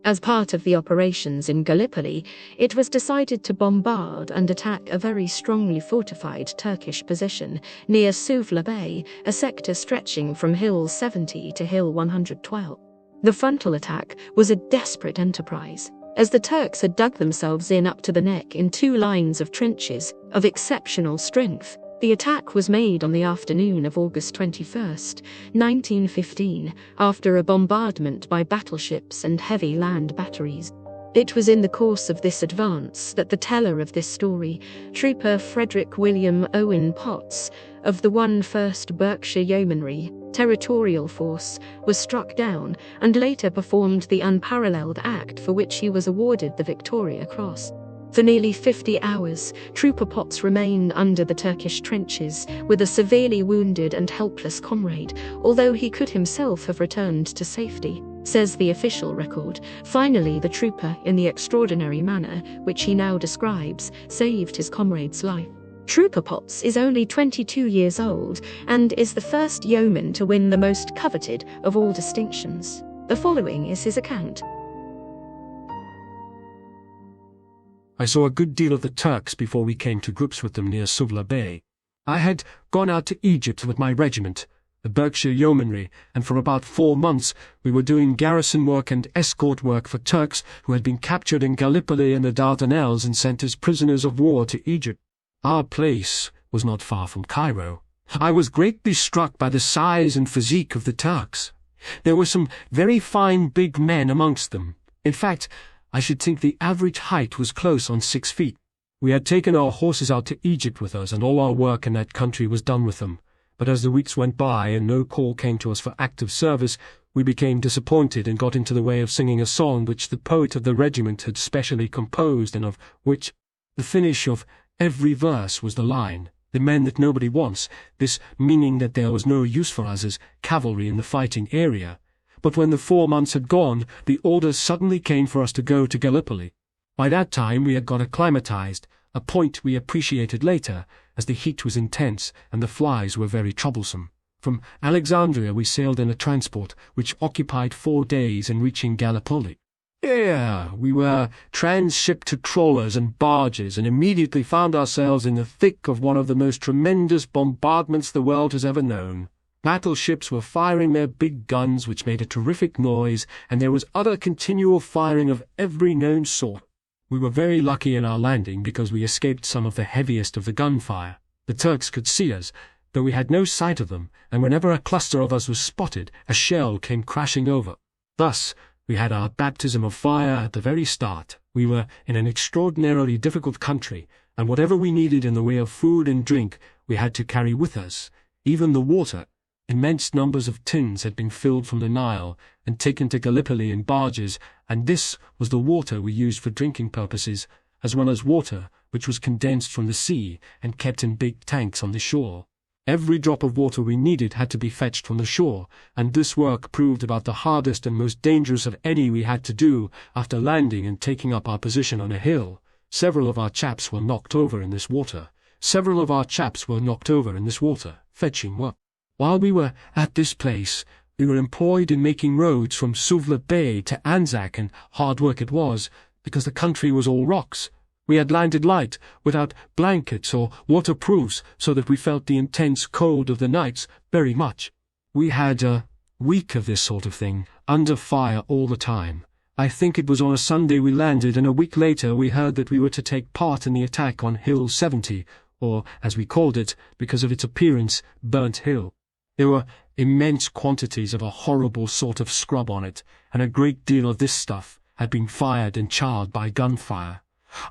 As part of the operations in Gallipoli, it was decided to bombard and attack a very strongly fortified Turkish position near Suvla Bay, a sector stretching from Hill 70 to Hill 112. The frontal attack was a desperate enterprise, as the Turks had dug themselves in up to the neck in 2 lines of trenches of exceptional strength. The attack was made on the afternoon of August 21, 1915, after a bombardment by battleships and heavy land batteries. It was in the course of this advance that the teller of this story, Trooper Frederick William Owen Potts, of the 1st Berkshire Yeomanry Territorial Force, was struck down and later performed the unparalleled act for which he was awarded the Victoria Cross. For nearly 50 hours, Trooper Potts remained under the Turkish trenches with a severely wounded and helpless comrade, although he could himself have returned to safety, says the official record. Finally, the trooper, in the extraordinary manner which he now describes, saved his comrade's life. Trooper Potts is only 22 years old and is the first yeoman to win the most coveted of all distinctions. The following is his account. I saw a good deal of the Turks before we came to grips with them near Suvla Bay. I had gone out to Egypt with my regiment, the Berkshire Yeomanry, and for about 4 months we were doing garrison work and escort work for Turks who had been captured in Gallipoli and the Dardanelles and sent as prisoners of war to Egypt. Our place was not far from Cairo. I was greatly struck by the size and physique of the Turks. There were some very fine big men amongst them. In fact, I should think the average height was close on 6 feet. We had taken our horses out to Egypt with us, and all our work in that country was done with them. But as the weeks went by and no call came to us for active service, we became disappointed and got into the way of singing a song which the poet of the regiment had specially composed, and of which the finish of every verse was the line, "The men that nobody wants," this meaning that there was no use for us as cavalry in the fighting area. But when the 4 months had gone, the order suddenly came for us to go to Gallipoli. By that time we had got acclimatized, a point we appreciated later, as the heat was intense and the flies were very troublesome. From Alexandria we sailed in a transport, which occupied 4 days in reaching Gallipoli. Here we were transshipped to trawlers and barges, and immediately found ourselves in the thick of one of the most tremendous bombardments the world has ever known. Battleships were firing their big guns, which made a terrific noise, and there was utter continual firing of every known sort. We were very lucky in our landing because we escaped some of the heaviest of the gunfire. The Turks could see us, though we had no sight of them, and whenever a cluster of us was spotted, a shell came crashing over. Thus, we had our baptism of fire at the very start. We were in an extraordinarily difficult country, and whatever we needed in the way of food and drink we had to carry with us, even the water. Immense numbers of tins had been filled from the Nile and taken to Gallipoli in barges, and this was the water we used for drinking purposes, as well as water which was condensed from the sea and kept in big tanks on the shore. Every drop of water we needed had to be fetched from the shore, and this work proved about the hardest and most dangerous of any we had to do after landing and taking up our position on a hill. Several of our chaps were knocked over in this water. Fetching work. While we were at this place, we were employed in making roads from Suvla Bay to Anzac, and hard work it was, because the country was all rocks. We had landed light, without blankets or waterproofs, so that we felt the intense cold of the nights very much. We had a week of this sort of thing, under fire all the time. I think it was on a Sunday we landed, and a week later we heard that we were to take part in the attack on Hill 70, or, as we called it, because of its appearance, Burnt Hill. There were immense quantities of a horrible sort of scrub on it, and a great deal of this stuff had been fired and charred by gunfire.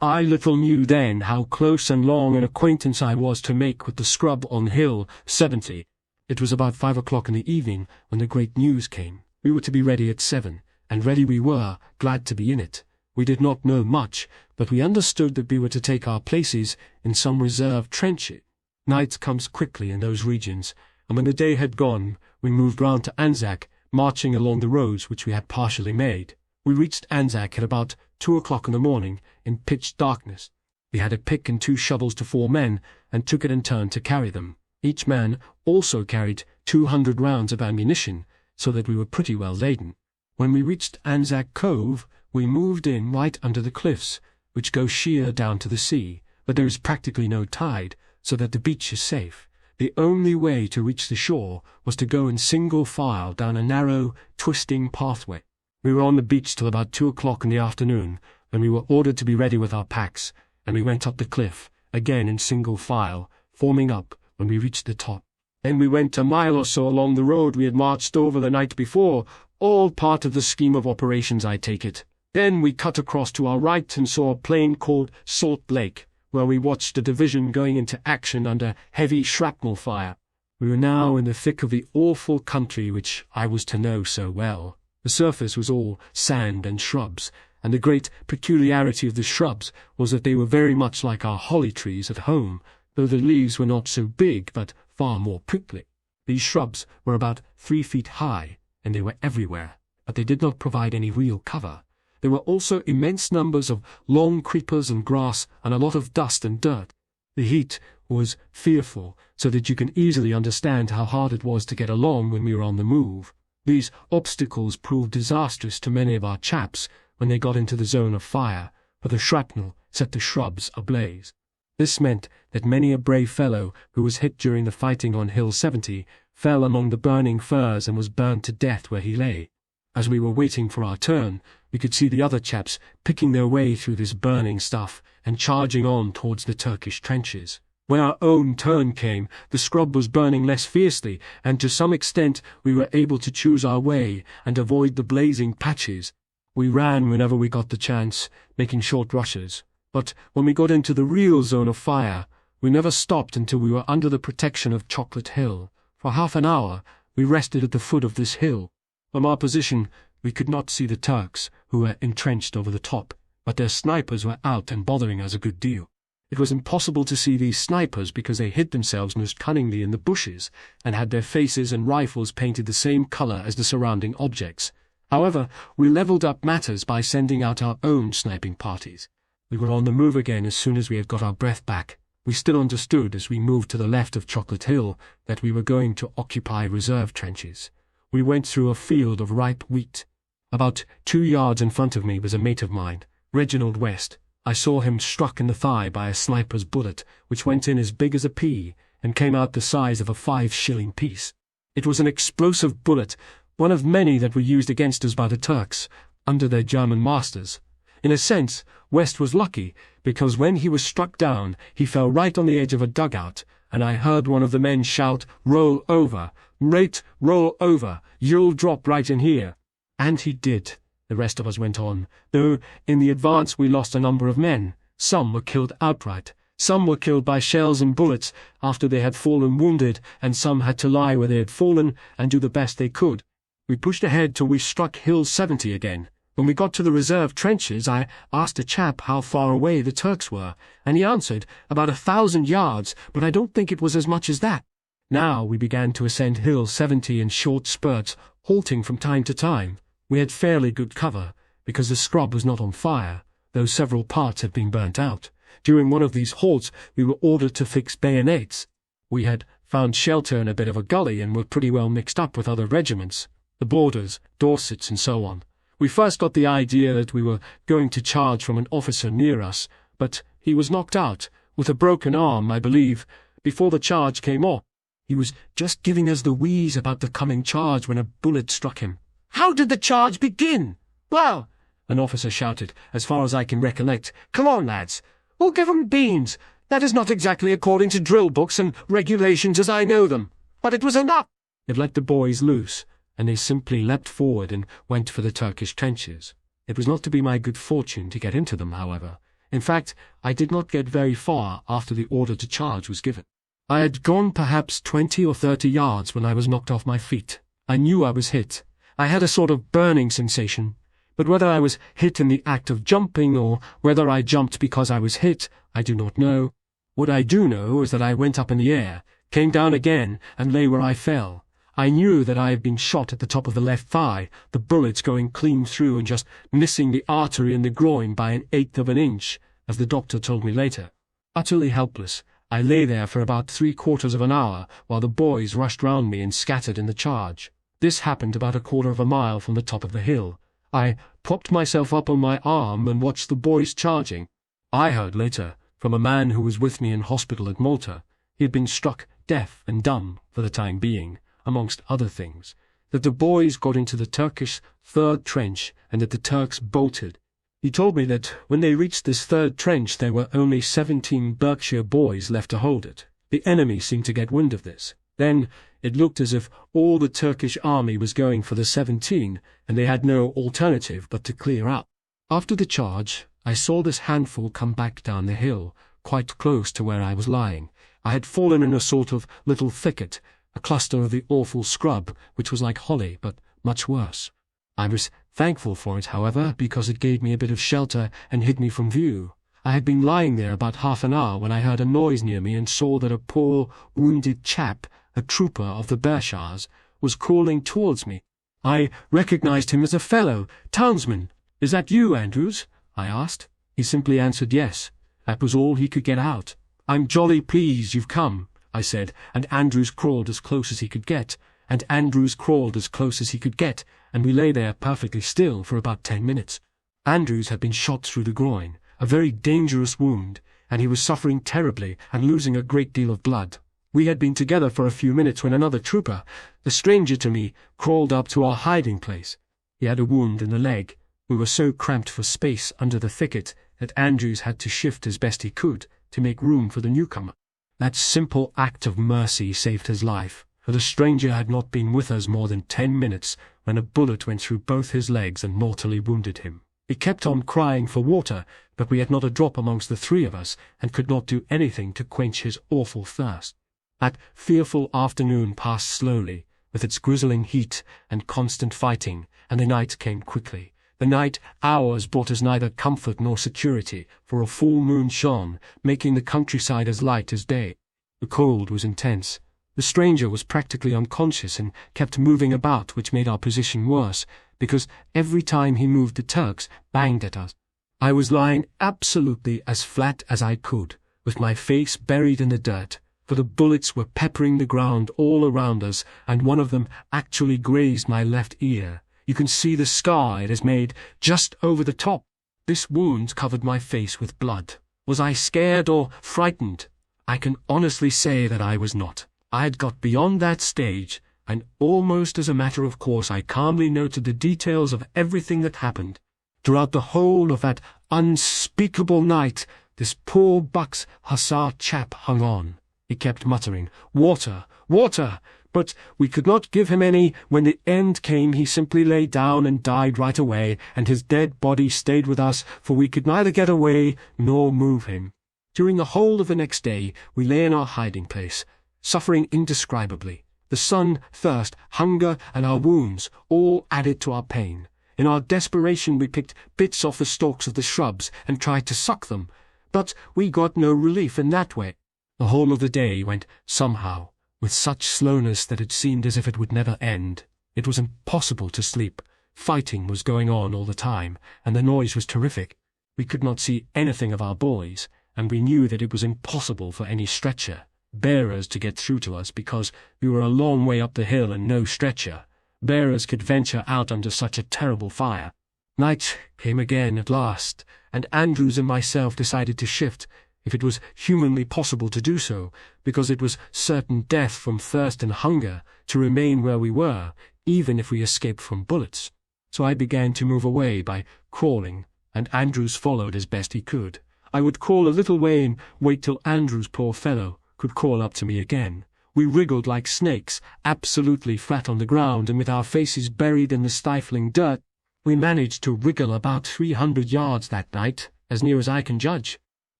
I little knew then how close and long an acquaintance I was to make with the scrub on Hill 70. It was about 5 o'clock in the evening when the great news came. We were to be ready at 7, and ready we were, glad to be in it. We did not know much, but we understood that we were to take our places in some reserved trenches. Night comes quickly in those regions, and when the day had gone, we moved round to Anzac, marching along the roads which we had partially made. We reached Anzac at about 2 o'clock in the morning, in pitch darkness. We had a pick and 2 shovels to 4 men, and took it in turn to carry them. Each man also carried 200 rounds of ammunition, so that we were pretty well laden. When we reached Anzac Cove, We moved in right under the cliffs, which go sheer down to the sea, but there is practically no tide, so that the beach is safe. The only way to reach the shore was to go in single file down a narrow, twisting pathway. We were on the beach till about 2 o'clock in the afternoon, when we were ordered to be ready with our packs, and we went up the cliff, again in single file, forming up when we reached the top. Then we went a mile or so along the road we had marched over the night before, all part of the scheme of operations, I take it. Then we cut across to our right and saw a plain called Salt Lake, where we watched a division going into action under heavy shrapnel fire. We were now in the thick of the awful country which I was to know so well. The surface was all sand and shrubs, and the great peculiarity of the shrubs was that they were very much like our holly trees at home, though the leaves were not so big but far more prickly. These shrubs were about 3 feet high, and they were everywhere, but they did not provide any real cover. There were also immense numbers of long creepers and grass and a lot of dust and dirt. The heat was fearful, so that you can easily understand how hard it was to get along when we were on the move. These obstacles proved disastrous to many of our chaps when they got into the zone of fire, for the shrapnel set the shrubs ablaze. This meant that many a brave fellow who was hit during the fighting on Hill 70 fell among the burning firs and was burned to death where he lay. As we were waiting for our turn, we could see the other chaps picking their way through this burning stuff and charging on towards the Turkish trenches. When our own turn came, the scrub was burning less fiercely, and to some extent we were able to choose our way and avoid the blazing patches. We ran whenever we got the chance, making short rushes. But when we got into the real zone of fire, we never stopped until we were under the protection of Chocolate Hill. For half an hour we rested at the foot of this hill. From our position we could not see the Turks, who were entrenched over the top, but their snipers were out and bothering us a good deal. It was impossible to see these snipers because they hid themselves most cunningly in the bushes, and had their faces and rifles painted the same colour as the surrounding objects. However, we levelled up matters by sending out our own sniping parties. We were on the move again as soon as we had got our breath back. We still understood, as we moved to the left of Chocolate Hill, that we were going to occupy reserve trenches. We went through a field of ripe wheat. About 2 yards in front of me was a mate of mine, Reginald West. I saw him struck in the thigh by a sniper's bullet, which went in as big as a pea, and came out the size of a 5-shilling piece. It was an explosive bullet, one of many that were used against us by the Turks, under their German masters. In a sense, West was lucky, because when he was struck down, he fell right on the edge of a dugout, and I heard one of the men shout, "Roll over, mate, roll over, you'll drop right in here." And he did. The rest of us went on, though in the advance we lost a number of men. Some were killed outright, some were killed by shells and bullets after they had fallen wounded, and some had to lie where they had fallen and do the best they could. We pushed ahead till we struck Hill 70 again. When we got to the reserve trenches, I asked a chap how far away the Turks were, and he answered, about 1,000 yards, but I don't think it was as much as that. Now we began to ascend Hill 70 in short spurts, halting from time to time. We had fairly good cover, because the scrub was not on fire, though several parts had been burnt out. During one of these halts we were ordered to fix bayonets. We had found shelter in a bit of a gully and were pretty well mixed up with other regiments, the Borders, Dorsets, and so on. We first got the idea that we were going to charge from an officer near us, but he was knocked out, with a broken arm, I believe, before the charge came off. He was just giving us the wheeze about the coming charge when a bullet struck him. "How did the charge begin?" "Well," an officer shouted, "as far as I can recollect, 'Come on, lads, we'll give 'em beans.' That is not exactly according to drill books and regulations as I know them, but it was enough." It let the boys loose, and they simply leapt forward and went for the Turkish trenches. It was not to be my good fortune to get into them, however. In fact, I did not get very far after the order to charge was given. I had gone perhaps 20 or 30 yards when I was knocked off my feet. I knew I was hit. I had a sort of burning sensation, but whether I was hit in the act of jumping or whether I jumped because I was hit, I do not know. What I do know is that I went up in the air, came down again, and lay where I fell. I knew that I had been shot at the top of the left thigh, the bullets going clean through and just missing the artery in the groin by 1/8 of an inch, as the doctor told me later. Utterly helpless, I lay there for about 3/4 of an hour while the boys rushed round me and scattered in the charge. This happened about 1/4 of a mile from the top of the hill. I propped myself up on my arm and watched the boys charging. I heard later, from a man who was with me in hospital at Malta, he had been struck deaf and dumb for the time being, amongst other things, that the boys got into the Turkish third trench and that the Turks bolted. He told me that when they reached this third trench there were only 17 Berkshire boys left to hold it. The enemy seemed to get wind of this. Then it looked as if all the Turkish army was going for the 17, and they had no alternative but to clear out. After the charge, I saw this handful come back down the hill, quite close to where I was lying. I had fallen in a sort of little thicket, a cluster of the awful scrub, which was like holly, but much worse. I was thankful for it, however, because it gave me a bit of shelter and hid me from view. I had been lying there about half an hour when I heard a noise near me and saw that a poor, wounded chap, a trooper of the Berkshires, was crawling towards me. I recognized him as a fellow townsman. "Is that you, Andrews?" I asked. He simply answered yes. That was all he could get out. "I'm jolly pleased you've come," I said, and Andrews crawled as close as he could get, and Andrews crawled as close as he could get, and we lay there perfectly still for about 10 minutes. Andrews had been shot through the groin, a very dangerous wound, and he was suffering terribly and losing a great deal of blood. We had been together for a few minutes when another trooper, the stranger to me, crawled up to our hiding place. He had a wound in the leg. We were so cramped for space under the thicket that Andrews had to shift as best he could to make room for the newcomer. That simple act of mercy saved his life, for the stranger had not been with us more than 10 minutes when a bullet went through both his legs and mortally wounded him. He kept on crying for water, but we had not a drop amongst the three of us, and could not do anything to quench his awful thirst. That fearful afternoon passed slowly, with its grizzling heat and constant fighting, and the night came quickly. The night hours brought us neither comfort nor security, for a full moon shone, making the countryside as light as day. The cold was intense. The stranger was practically unconscious and kept moving about, which made our position worse, because every time he moved the Turks banged at us. I was lying absolutely as flat as I could, with my face buried in the dirt, for the bullets were peppering the ground all around us, and one of them actually grazed my left ear. You can see the scar it has made just over the top. This wound covered my face with blood. Was I scared or frightened? I can honestly say that I was not. I had got beyond that stage, and almost as a matter of course I calmly noted the details of everything that happened. Throughout the whole of that unspeakable night, this poor Bucks Hussar chap hung on. He kept muttering, "Water, water!" But we could not give him any. When the end came he simply lay down and died right away, and his dead body stayed with us, for we could neither get away nor move him. During the whole of the next day we lay in our hiding place, suffering indescribably. The sun, thirst, hunger, and our wounds all added to our pain. In our desperation we picked bits off the stalks of the shrubs and tried to suck them, but we got no relief in that way. The whole of the day went somehow, with such slowness that it seemed as if it would never end. It was impossible to sleep. Fighting was going on all the time, and the noise was terrific. We could not see anything of our boys, and we knew that it was impossible for any stretcher bearers to get through to us, because we were a long way up the hill and no stretcher bearers could venture out under such a terrible fire. Night came again at last, and Andrews and myself decided to shift, if it was humanly possible to do so, because it was certain death from thirst and hunger to remain where we were, even if we escaped from bullets. So I began to move away by crawling, and Andrews followed as best he could. I would crawl a little way and wait till Andrews, poor fellow, could crawl up to me again. We wriggled like snakes, absolutely flat on the ground, and with our faces buried in the stifling dirt. We managed to wriggle about 300 yards that night, as near as I can judge.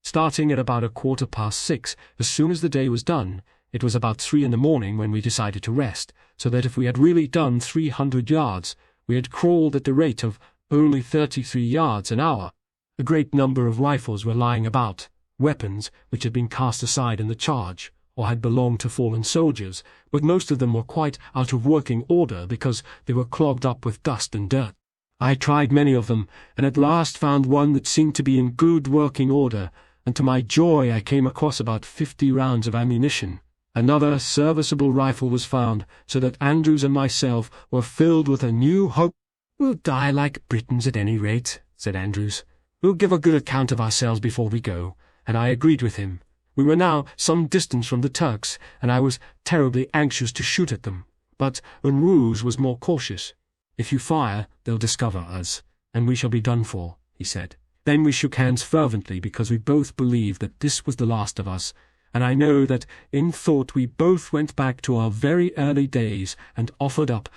Starting at about 6:15, as soon as the day was done, it was about 3 in the morning when we decided to rest, so that if we had really done 300 yards, we had crawled at the rate of only 33 yards an hour. A great number of rifles were lying about, weapons which had been cast aside in the charge, or had belonged to fallen soldiers, but most of them were quite out of working order because they were clogged up with dust and dirt. I tried many of them, and at last found one that seemed to be in good working order, and to my joy I came across about 50 rounds of ammunition. Another serviceable rifle was found, so that Andrews and myself were filled with a new hope. "We'll die like Britons at any rate," said Andrews. "We'll give a good account of ourselves before we go," and I agreed with him. We were now some distance from the Turks, and I was terribly anxious to shoot at them. But Unru's was more cautious. "If you fire, they'll discover us, and we shall be done for," he said. Then we shook hands fervently because we both believed that this was the last of us, and I know that in thought we both went back to our very early days and offered up our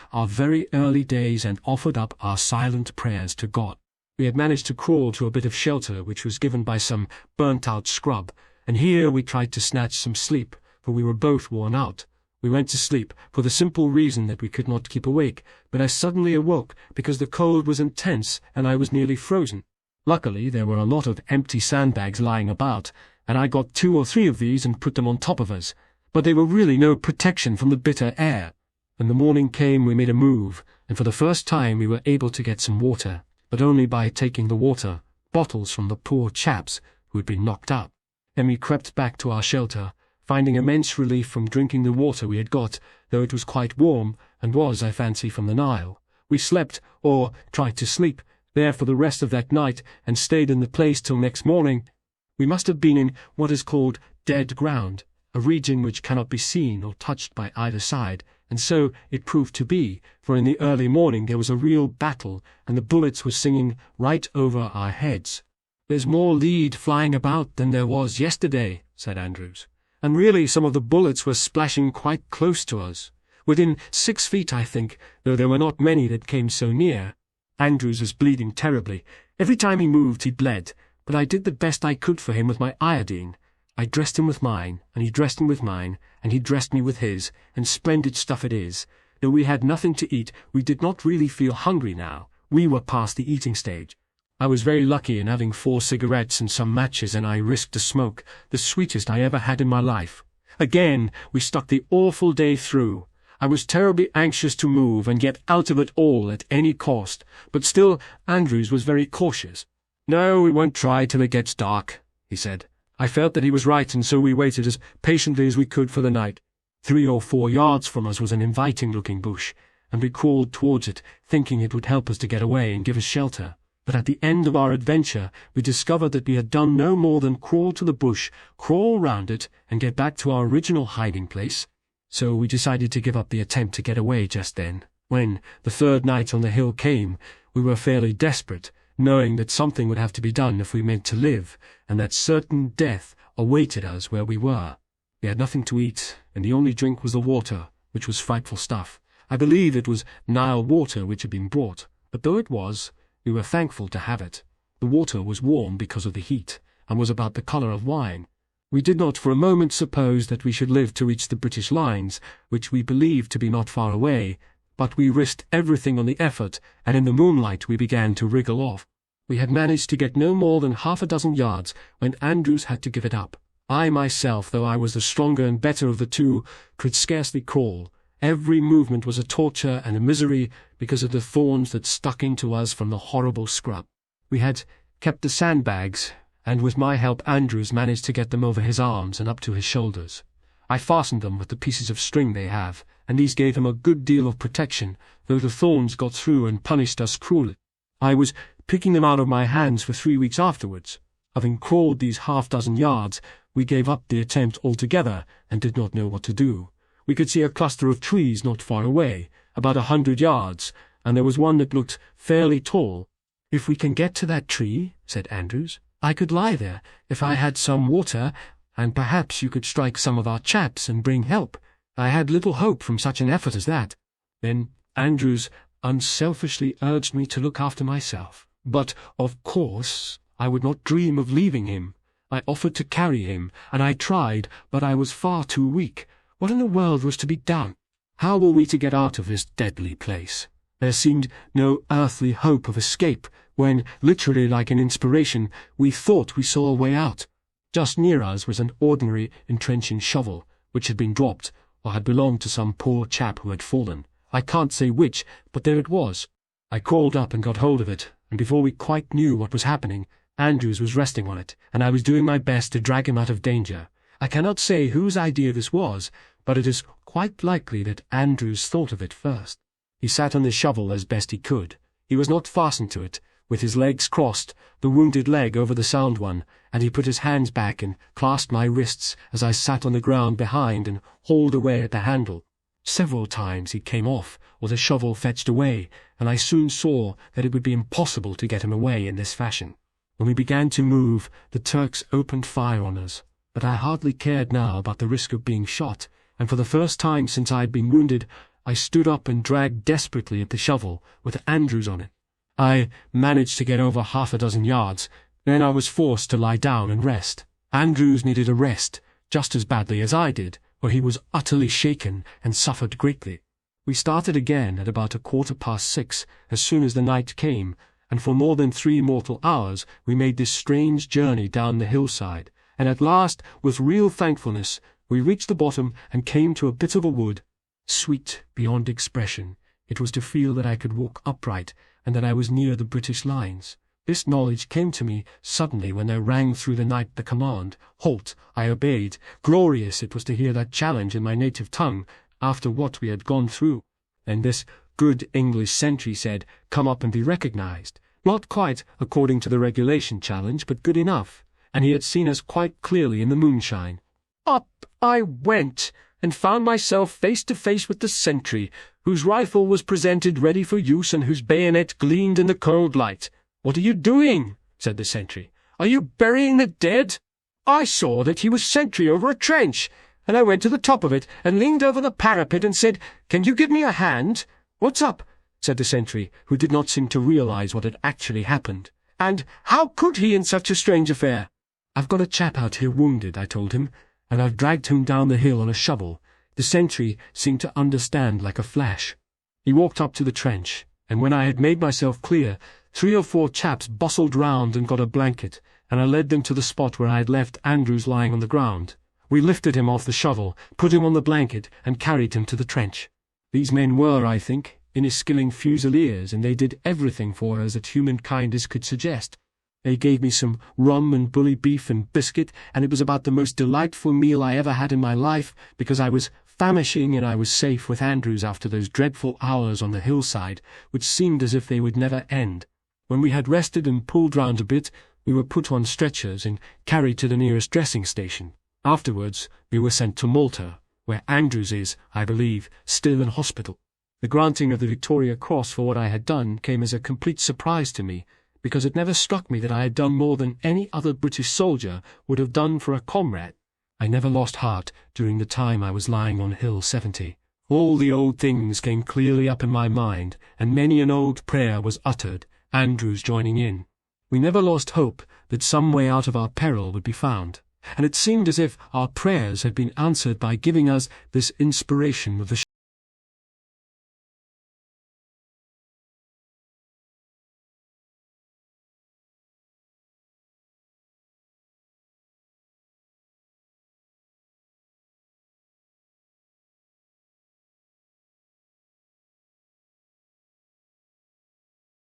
silent prayers to God. We had managed to crawl to a bit of shelter which was given by some burnt-out scrub, and here we tried to snatch some sleep, for we were both worn out. We went to sleep for the simple reason that we could not keep awake, but I suddenly awoke because the cold was intense and I was nearly frozen. Luckily, there were a lot of empty sandbags lying about, and I got 2 or 3 of these and put them on top of us, but they were really no protection from the bitter air. When the morning came, we made a move, and for the first time we were able to get some water, but only by taking the water bottles from the poor chaps who had been knocked up. Then we crept back to our shelter, finding immense relief from drinking the water we had got, though it was quite warm, and was, I fancy, from the Nile. We slept, or tried to sleep, there for the rest of that night, and stayed in the place till next morning. We must have been in what is called dead ground, a region which cannot be seen or touched by either side, and so it proved to be, for in the early morning there was a real battle, and the bullets were singing right over our heads. "There's more lead flying about than there was yesterday," said Andrews, "and really some of the bullets were splashing quite close to us, within 6 feet, I think, though there were not many that came so near." Andrews was bleeding terribly. Every time he moved he bled, but I did the best I could for him with my iodine. I dressed him with mine, and he dressed him with mine, and he dressed me with his, and splendid stuff it is. Though we had nothing to eat, we did not really feel hungry now. We were past the eating stage. I was very lucky in having 4 cigarettes and some matches, and I risked a smoke, the sweetest I ever had in my life. Again we stuck the awful day through. I was terribly anxious to move and get out of it all at any cost, but still Andrews was very cautious. "No, we won't try till it gets dark," he said. I felt that he was right, and so we waited as patiently as we could for the night. 3 or 4 yards from us was an inviting-looking bush, and we crawled towards it, thinking it would help us to get away and give us shelter. But at the end of our adventure, we discovered that we had done no more than crawl to the bush, crawl round it, and get back to our original hiding place. So we decided to give up the attempt to get away just then. When the 3rd night on the hill came, we were fairly desperate, knowing that something would have to be done if we meant to live, and that certain death awaited us where we were. We had nothing to eat, and the only drink was the water, which was frightful stuff. I believe it was Nile water which had been brought, but though it was, we were thankful to have it. The water was warm because of the heat, and was about the colour of wine. We did not for a moment suppose that we should live to reach the British lines, which we believed to be not far away, but we risked everything on the effort, and in the moonlight we began to wriggle off. We had managed to get no more than 6 yards when Andrews had to give it up. I myself, though I was the stronger and better of the two, could scarcely crawl. Every movement was a torture and a misery because of the thorns that stuck into us from the horrible scrub. We had kept the sandbags, and with my help Andrews managed to get them over his arms and up to his shoulders. I fastened them with the pieces of string they have, and these gave him a good deal of protection, though the thorns got through and punished us cruelly. I was picking them out of my hands for 3 weeks afterwards. Having crawled these 6 yards, we gave up the attempt altogether and did not know what to do. We could see a cluster of trees not far away, about 100 yards, and there was one that looked fairly tall. "If we can get to that tree," said Andrews, "I could lie there, if I had some water, and perhaps you could strike some of our chaps and bring help." I had little hope from such an effort as that. Then Andrews unselfishly urged me to look after myself. But, of course, I would not dream of leaving him. I offered to carry him, and I tried, but I was far too weak. What in the world was to be done? How were we to get out of this deadly place? There seemed no earthly hope of escape, when, literally like an inspiration, we thought we saw a way out. Just near us was an ordinary entrenching shovel, which had been dropped, or had belonged to some poor chap who had fallen. I can't say which, but there it was. I crawled up and got hold of it, and before we quite knew what was happening, Andrews was resting on it, and I was doing my best to drag him out of danger. I cannot say whose idea this was, but it is quite likely that Andrews thought of it first. He sat on the shovel as best he could. He was not fastened to it, with his legs crossed, the wounded leg over the sound one, and he put his hands back and clasped my wrists as I sat on the ground behind and hauled away at the handle. Several times he came off, or the shovel fetched away, and I soon saw that it would be impossible to get him away in this fashion. When we began to move, the Turks opened fire on us, but I hardly cared now about the risk of being shot, and for the first time since I had been wounded, I stood up and dragged desperately at the shovel, with Andrews on it. I managed to get over 6 yards, then I was forced to lie down and rest. Andrews needed a rest, just as badly as I did, for he was utterly shaken and suffered greatly. We started again at about 6:15 as soon as the night came, and for more than 3 mortal hours we made this strange journey down the hillside, and at last, with real thankfulness, we reached the bottom and came to a bit of a wood. Sweet beyond expression, it was to feel that I could walk upright, and that I was near the British lines. This knowledge came to me suddenly when there rang through the night the command, "Halt!" I obeyed. Glorious it was to hear that challenge in my native tongue, after what we had gone through. And this good English sentry said, "Come up and be recognized." Not quite according to the regulation challenge, but good enough, and he had seen us quite clearly in the moonshine. Up I went, and found myself face to face with the sentry, whose rifle was presented ready for use and whose bayonet gleamed in the cold light. "What are you doing?" said the sentry. "Are you burying the dead?" I saw that he was sentry over a trench, and I went to the top of it and leaned over the parapet and said, "Can you give me a hand?" "What's up?" said the sentry, who did not seem to realize what had actually happened. "And how could he in such a strange affair?" "I've got a chap out here wounded," I told him, "and I've dragged him down the hill on a shovel." The sentry seemed to understand like a flash. He walked up to the trench, and when I had made myself clear, 3 or 4 chaps bustled round and got a blanket, and I led them to the spot where I had left Andrews lying on the ground. We lifted him off the shovel, put him on the blanket, and carried him to the trench. These men were, I think, Inniskilling Fusiliers, and they did everything for us that human kindness could suggest. They gave me some rum and bully beef and biscuit, and it was about the most delightful meal I ever had in my life, because I was famishing and I was safe with Andrews after those dreadful hours on the hillside, which seemed as if they would never end. When we had rested and pulled round a bit, we were put on stretchers and carried to the nearest dressing station. Afterwards, we were sent to Malta, where Andrews is, I believe, still in hospital. The granting of the Victoria Cross for what I had done came as a complete surprise to me, because it never struck me that I had done more than any other British soldier would have done for a comrade. I never lost heart during the time I was lying on Hill 70. All the old things came clearly up in my mind, and many an old prayer was uttered, Andrews joining in. We never lost hope that some way out of our peril would be found, and it seemed as if our prayers had been answered by giving us this inspiration of the